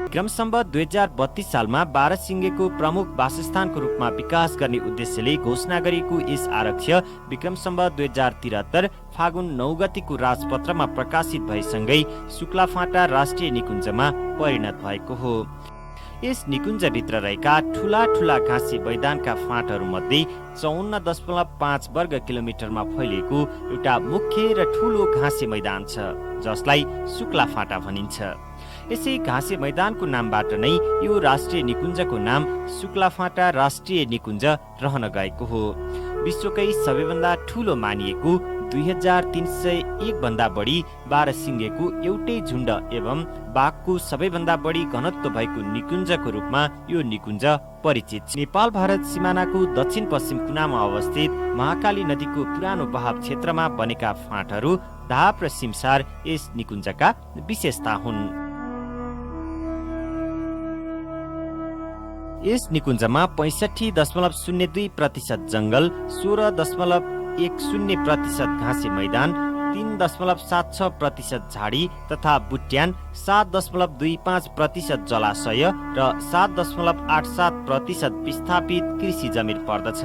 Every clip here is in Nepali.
विक्रम सम्वत 2032 सालमा बारहसिङ्गेको प्रमुख वासस्थानको रूपमा विकास गर्ने उद्देश्यले घोषणा गरिएको यस आरक्ष्य विक्रम सम्वत 2073 फागुन 9 गतिको राजपत्रमा प्रकाशित भएसँगै शुक्लाफाँटा राष्ट्रिय निकुञ्जमा परिणत भएको हो। यस निकुञ्जभित्र रहेका ठूला ठूला घाँसे मैदानका फाँटहरूमध्ये 54.5 वर्ग किलोमिटरमा फैलिएको एउटा मुख्य र ठूलो घाँसे मैदान छ, जसलाई शुक्लाफाँटा भनिन्छ। यसै घाँसे मैदानको नामबाट नै यो राष्ट्रिय निकुञ्जको नाम शुक्लाफाँटा राष्ट्रिय निकुञ्ज रहन गएको हो। विश्वकै सबैभन्दा ठूलो मानिएको 2301 भन्दा बढी बारहसिङ्गेको एउटै झुण्ड एवं बाघको सबैभन्दा बढी घनत्व भएको निकुञ्जको रूपमा यो निकुञ्ज परिचित छ। नेपाल भारत सिमानाको दक्षिण पश्चिम कुनामा अवस्थित महाकाली नदीको पुरानो बहाव क्षेत्रमा बनेका फाँटहरू, धाप र सिमसार यस निकुञ्जका विशेषता हुन्। यस निकुञ्जमा 65.02% जंगल, 16.10% घाँसे मैदान, 3.76% झाडी तथा बुट्यान, 7.25% जलाशय र 7.87% विस्थापित कृषि जमिन पर्दछ।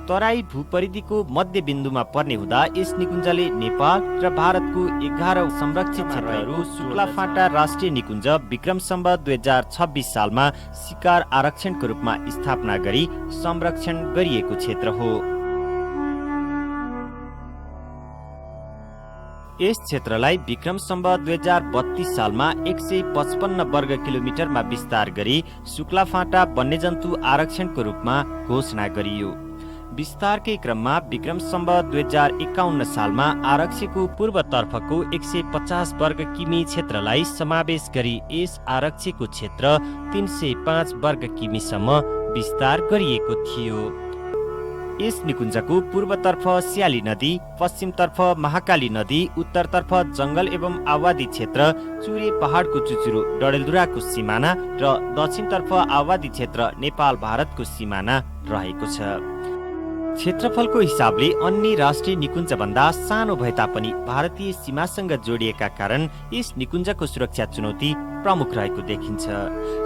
तराई भूपरिधिको मध्यबिन्दुमा पर्ने हुँदा यस निकुञ्जले नेपाल र भारतको 11 संरक्षित क्षेत्रहरू शुक्लाफाँटा राष्ट्रिय निकुञ्ज विक्रम सम्वत 2026 सालमा शिकार आरक्षणको रूपमा स्थापना गरी संरक्षण गरिएको क्षेत्र हो। यस क्षेत्रलाई विक्रम सम्वत 2032 सालमा 155 वर्ग किलोमिटरमा विस्तार गरी शुक्लाफाँटा वन्यजन्तु आरक्षणको रूपमा घोषणा गरियो। विस्तारकै क्रममा विक्रम सम्वत 2051 सालमा आरक्षको पूर्वतर्फको 150 वर्ग किमी क्षेत्रलाई समावेश गरी यस आरक्षको क्षेत्र 305 वर्ग किमीसम्म विस्तार गरिएको थियो। यस निकुञ्जको पूर्वतर्फ स्याली नदी, पश्चिमतर्फ महाकाली नदी, उत्तरतर्फ जंगल एवं आबादी क्षेत्र, चुरे पहाडको चुचुरो डडेलधुराको सिमाना र दक्षिणतर्फ आबादी क्षेत्र नेपाल भारतको सिमाना रहेको छ। क्षेत्रफलको हिसाबले अन्य राष्ट्रिय निकुञ्ज भन्दा सानो भए तापनि भारतीय सीमासँग जोडिएका कारण यस निकुञ्जको सुरक्षा चुनौती प्रमुख रहेको देखिन्छ।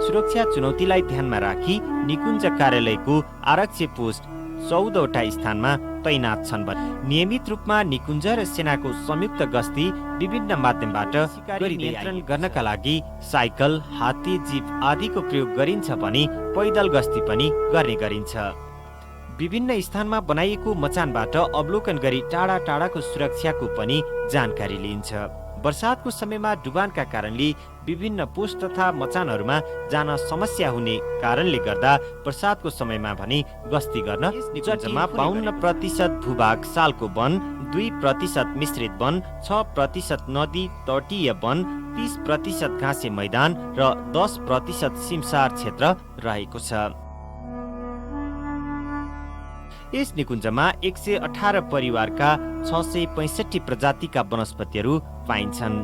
सुरक्षा चुनौतीलाई ध्यानमा राखी निकुञ्ज कार्यालयको आरक्षी पोस्ट 14वटा स्थानमा तैनात छन्। नियमित रूपमा निकुञ्ज र सेनाको संयुक्त गस्ती विभिन्न माध्यमबाट नियन्त्रण गर्नका लागि साइकल, हात्ती, जीप आदिको प्रयोग गरिन्छ भने पैदल गस्ती पनि गर्ने गरिन्छ। विभिन्न स्थानमा बनाइएको मचानबाट अवलोकन गरी टाढा टाढाको सुरक्षाको पनि जानकारी लिइन्छ। वर्षातको समयमा डुबानका कारणले विभिन्न पोस्ट तथा मचानहरूमा जान समस्या हुने कारणले गर्दा वर्षातको समयमा भने गस्ती गर्न निकुञ्जमा 52% भूभाग सालको वन, 2% मिश्रित वन, 6% नदी तटीय वन, 30% घाँसे मैदान र 10% सिमसार क्षेत्र रहेको छ। यस निकुञ्जमा 118 परिवारका 665 प्रजातिका वनस्पतिहरू पाइन्छन्।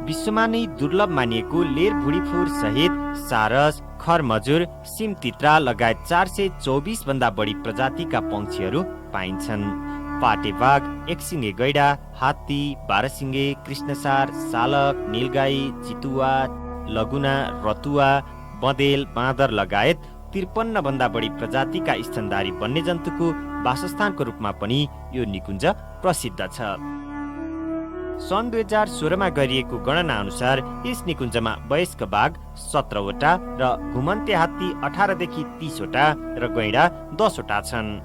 विश्वमा नै दुर्लभ मानिएको लेर भुडीफुर सहित सारस, खरमजुर, सिमतित्रा लगायत 424 भन्दा बढी प्रजातिका पंक्षीहरू पाइन्छन्। पाटेबाघ, एकसिङे गैडा, हात्ती, बारहसिङे, कृष्णसार, सालक, नीलगाई, चितुवा, लगुना, रतुवा, बँदेल, बाँदर लगायत 53 भन्दा बढी प्रजातिका स्तनधारी वन्यजन्तुको वासस्थानको रूपमा पनि यो निकुञ्ज प्रसिद्ध छ। सन् 2016 मा गरिएको गणना अनुसार यस निकुञ्जमा वयस्क बाघ 17वटा र घुमन्ते हात्ती 18 देखि 30 वटा र गैंडा 10 वटा छन्।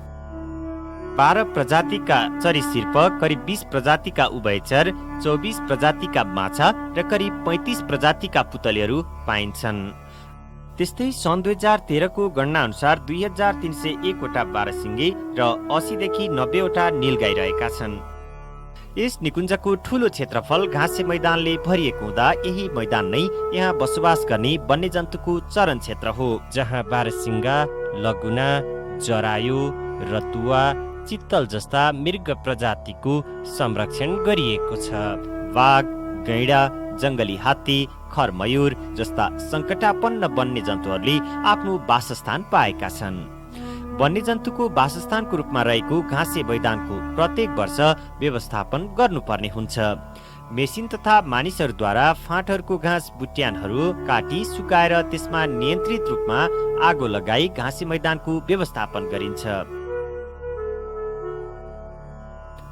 12 प्रजातिका सरीसृप, करिब 20 प्रजातिका उभयचर, 24 प्रजातिका माछा र करिब 35 प्रजातिका पुतलीहरू पाइन्छन्। त्यस्तै सन् 2013 को गणना अनुसार 2301 वटा बारहसिङ्गे र 80 देखि 90 वटा नीलगाई रहेका छन्। यस निकुञ्जको ठूलो क्षेत्रफल घाँसे मैदानले भरिएको हुँदा यही मैदान नै यहाँ बसोबास गर्ने वन्यजन्तुको चरण क्षेत्र हो, जहाँ बारहसिङ्गा, लगुना, जरायो, रतुवा, चित्तल जस्ता मृग प्रजातिको संरक्षण गरिएको छ। बाघ, गैंडा, जंगली हात्ती, खरमयूर जस्ता संकटापन्न वन्यजन्तुहरूले आफ्नो वासस्थान पाएका छन्। वन्यजन्तुको वासस्थानको रूपमा रहेको घाँसे मैदानको प्रत्येक वर्ष व्यवस्थापन गर्नुपर्ने हुन्छ। मेसिन तथा मानिसहरूद्वारा फाँटहरूको घाँस बुट्यानहरू काटी सुकाएर त्यसमा नियन्त्रित रूपमा आगो लगाई घाँसे मैदानको व्यवस्थापन गरिन्छ।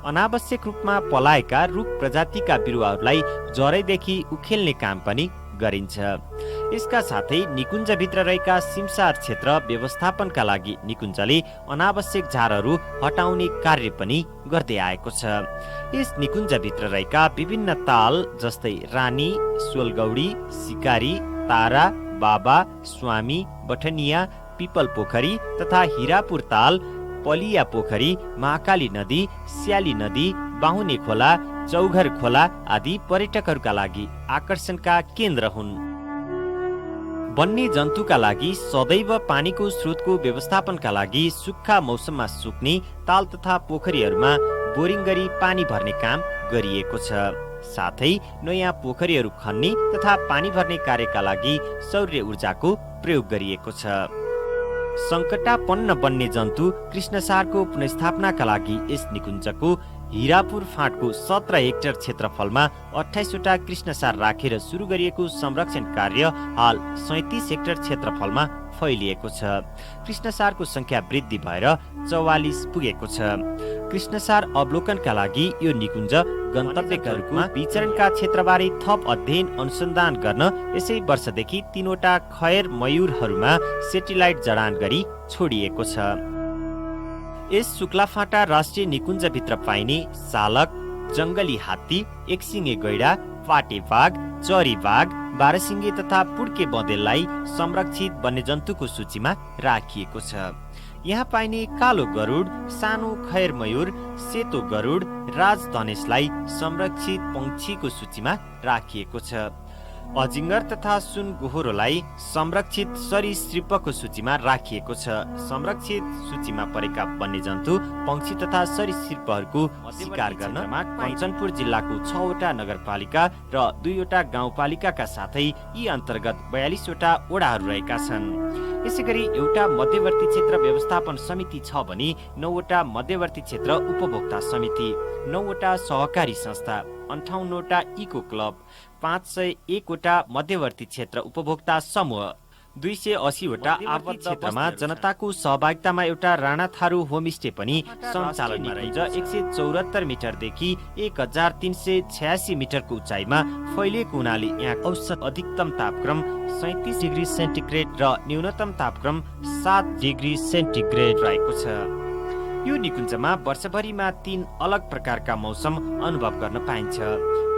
अनावश्यक रूपमा पलाएका रुख प्रजातिका बिरुवाहरूलाई जरैदेखि उखेल्ने काम पनि गरिन्छ। यसका साथै निकुञ्जभित्र रहेका सिमसार क्षेत्र व्यवस्थापनका लागि निकुञ्जले अनावश्यक झारहरू हटाउने कार्य पनि गर्दै आएको छ। यस निकुञ्जभित्र रहेका विभिन्न ताल जस्तै रानी, सोलगौडी, सिकारी, तारा, बाबा, स्वामी, बठनिया, पिपल पोखरी तथा हिरापुर ताल, पलिया पोखरी, महाकाली नदी, स्याली नदी, बाहुने खोला, चौघर खोला आदि पर्यटकहरूका लागि आकर्षणका केन्द्र हुन्। वन्य जन्तुका लागि सदैव पानीको स्रोतको व्यवस्थापनका लागि सुक्खा मौसममा सुक्ने ताल तथा पोखरीहरूमा बोरिङ गरी पानी भर्ने काम गरिएको छ। साथै नयाँ पोखरीहरू खन्ने तथा पानी भर्ने कार्यका लागि सौर्य ऊर्जाको प्रयोग गरिएको छ। सङ्कटापन्न वन्य जन्तु कृष्णसारको पुनर्स्थापनाका लागि यस निकुञ्जको हिरापुर फाँटको 17 हेक्टर क्षेत्रफलमा 28 वटा कृष्णसार राखेर सुरु गरिएको संरक्षण कार्य हाल 37 हेक्टर क्षेत्रफलमा फैलिएको छ। कृष्णसारको संख्या वृद्धि भएर 44 पुगेको छ। कृष्णसार अवलोकनका लागि यो निकुञ्ज गन्तव्यहरूको विचरणका क्षेत्रबारे थप अध्ययन अनुसन्धान गर्न यसै वर्षदेखि 3 वटा खयर मयूरहरूमा सेटेलाइट जडान गरी छोडिएको छ। यस शुक्लाफाँटा राष्ट्रिय निकुञ्जभित्र पाइने सालक, जङ्गली हात्ती, एकसिङे गैडा, पाटे बाघ, चरी बाघ, बारसिङ्गे तथा पुड्के बँदेललाई संरक्षित वन्यजन्तुको सूचीमा राखिएको छ। यहाँ पाइने कालो गरुड, सानो खयर मयूर, सेतो गरुड, राजधनेशलाई संरक्षित पंक्षीको सूचीमा राखिएको छ। अजिङ्गर तथा सुनगोहोरोलाई संरक्षित सरीसृपको सूचीमा राखिएको छ। संरक्षित सूचीमा परेका वन्यजन्तु, पंक्षी तथा सरीसृपहरूको शिकार गर्न कञ्चनपुर जिल्लाको 6 वटा नगरपालिका र 2 वटा गाउँपालिकाका साथै यी अन्तर्गत 42 वटा वडाहरू रहेका छन्। यसैगरी एउटा मध्यवर्ती क्षेत्र व्यवस्थापन समिति छ भने 9 वटा मध्यवर्ती क्षेत्र उपभोक्ता समिति, 9 वटा सहकारी संस्था, 58 वटा इको क्लब, 501 वटा मध्यवर्ती क्षेत्र उपभोक्ता समूह, 280 वटा आबद्ध क्षेत्रमा जनताको सहभागितामा एउटा राणा थारू होमस्टे पनि सञ्चालनमा रहेछ। 174 मिटरदेखि 1386 मिटरको उचाइमा फैलिएको हुनाले यहाँ औसत अधिकतम तापक्रम 37 डिग्री सेन्टिग्रेड र न्यूनतम तापक्रम 7 डिग्री सेन्टिग्रेड रहेको छ। यो निकुञ्जमा वर्षभरिमा 3 अलग प्रकारका मौसम अनुभव गर्न पाइन्छ।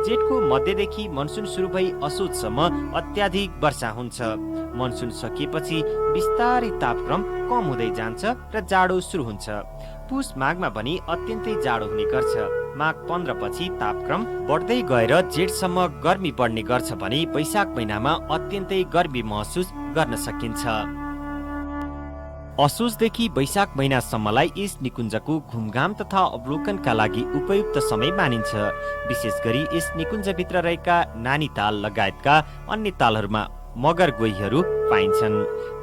जेठको मध्यदेखि मनसुन सुरु भई असोजसम्म अत्याधिक वर्षा हुन्छ। मनसुन सकिएपछि बिस्तारै तापक्रम कम हुँदै जान्छ र जाडो सुरु हुन्छ। पुष माघमा पनि अत्यन्तै जाडो हुने गर्छ। माघ 15 पछि तापक्रम बढ्दै गएर जेठसम्म गर्मी बढ्ने गर्छ भने वैशाख महिनामा अत्यन्तै गर्मी महसुस गर्न सकिन्छ। असोजदेखि वैशाख महिनासम्मलाई यस निकुञ्जको घुमघाम तथा अवलोकनका लागि उपयुक्त समय मानिन्छ। विशेष गरी यस निकुञ्जभित्र रहेका नानी ताल लगायतका अन्य तालहरूमा मगर गोहीहरू पाइन्छन्।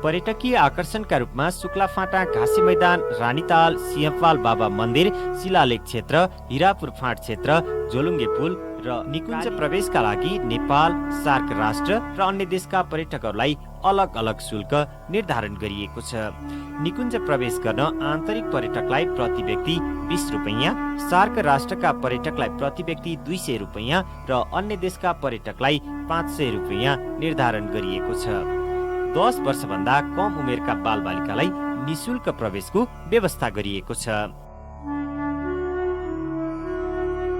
पर्यटकीय आकर्षणका रूपमा शुक्लाफाँटा घाँसे मैदान, रानीताल, सिंहपाल बाबा मन्दिर, शिलालेख क्षेत्र, हिरापुर फाँट क्षेत्र, झोलुङ्गे पुल र निकुञ्ज प्रवेशका लागि नेपाल, सार्क राष्ट्र र अन्य देशका पर्यटकहरूलाई अलग अलग शुल्क निर्धारण गरिएको छ। निकुञ्ज प्रवेश गर्न आन्तरिक पर्यटकलाई प्रति व्यक्ति 20 रुपैयाँ, सार्क राष्ट्रका पर्यटकलाई प्रति व्यक्ति 200 रुपैयाँ र अन्य देशका पर्यटकलाई 500 रुपैयाँ निर्धारण गरिएको छ। 10 वर्षभन्दा कम उमेरका बालबालिकालाई निशुल्क प्रवेशको व्यवस्था गरिएको छ।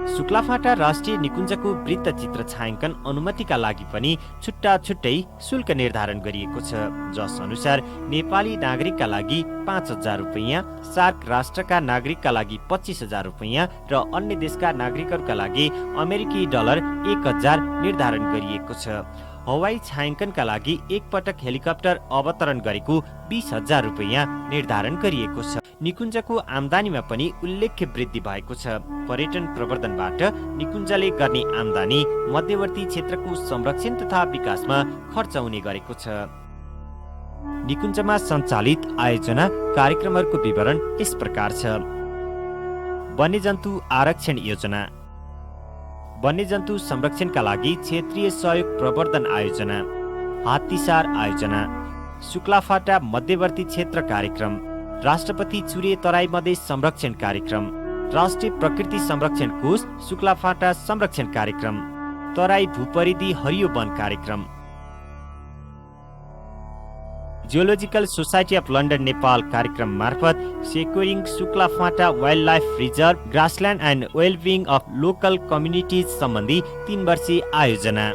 शुक्लाफाँटा राष्ट्रिय निकुञ्जको वृत्त चित्र छायाङ्कन अनुमतिका लागि पनि छुट्टा छुट्टै शुल्क निर्धारण गरिएको छ। जस अनुसार नेपाली नागरिकका लागि 5000 रुपैयाँ, सार्क राष्ट्रका नागरिकका लागि 25000 रुपैयाँ र अन्य देशका नागरिकहरूका लागि अमेरिकी डलर 1000 निर्धारण गरिएको छ। हवाई छायाङ्कनका लागि एक पटक हेलिकप्टर अवतरण गरेको 20000 रुपैयाँ निर्धारण गरिएको छ। निकुञ्जको आम्दानीमा पनि उल्लेख्य वृद्धि भएको छ। पर्यटन प्रवर्धनबाट निकुञ्जले गर्ने आम्दानी मध्यवर्ती क्षेत्रको संरक्षण तथा विकासमा खर्च हुने गरेको छ। निकुञ्जमा सञ्चालित आयोजना कार्यक्रमहरूको विवरण यस प्रकार छ। वन्यजन्तु आरक्षण योजना, वन्यजन्तु संरक्षणका लागि क्षेत्रीय सहयोग प्रवर्धन आयोजना, हात्तीसार आयोजना, शुक्लाफाटा मध्यवर्ती क्षेत्र कार्यक्रम, राष्ट्रपति चुरे तराई मधेस संरक्षण कार्यक्रम, राष्ट्रिय प्रकृति संरक्षण कोष शुक्लाफाटा संरक्षण कार्यक्रम, तराई भूपरिधि हरियो वन कार्यक्रम, geological society of London Nepal कार्यक्रम मार्फत securing Shuklaphanta wildlife reserve grassland and wellbeing of local communities सम्बन्धी 3 वर्षीय आयोजना।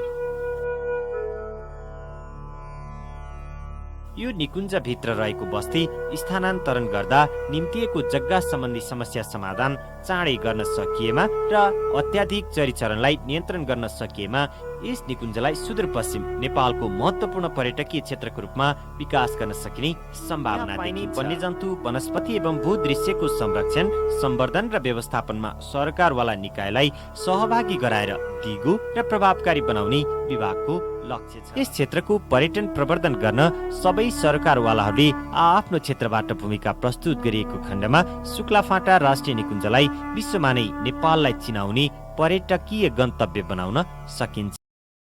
यो निकुञ्जभित्र रहेको बस्ती स्थानान्तरण गर्दा निम्तिएको जग्गा सम्बन्धी समस्या समाधान चाँडै गर्न सकिएमा र अत्याधिक चरीचरणलाई नियन्त्रण गर्न सकिएमा यस निकुञ्जलाई सुदूरपश्चिम नेपालको महत्त्वपूर्ण पर्यटकीय क्षेत्रको रूपमा विकास गर्न सकिने सम्भावना देखिन्छ। वन्यजन्तु वनस्पति एवं भूदृश्यको संरक्षण, सम्वर्धन र व्यवस्थापनमा सरकारवाला निकायलाई सहभागी गराएर दिगो र प्रभावकारी बनाउने विभागको लक्ष्य छ। यस क्षेत्रको पर्यटन प्रवर्धन गर्न सबै सरकारवालाहरूले आफ्नो क्षेत्रबाट भूमिका प्रस्तुत गरिएको खण्डमा शुक्लाफाटा राष्ट्रिय निकुञ्जलाई विश्वमा नै नेपाललाई चिनाउने पर्यटकीय गन्तव्य बनाउन सकिन्छ।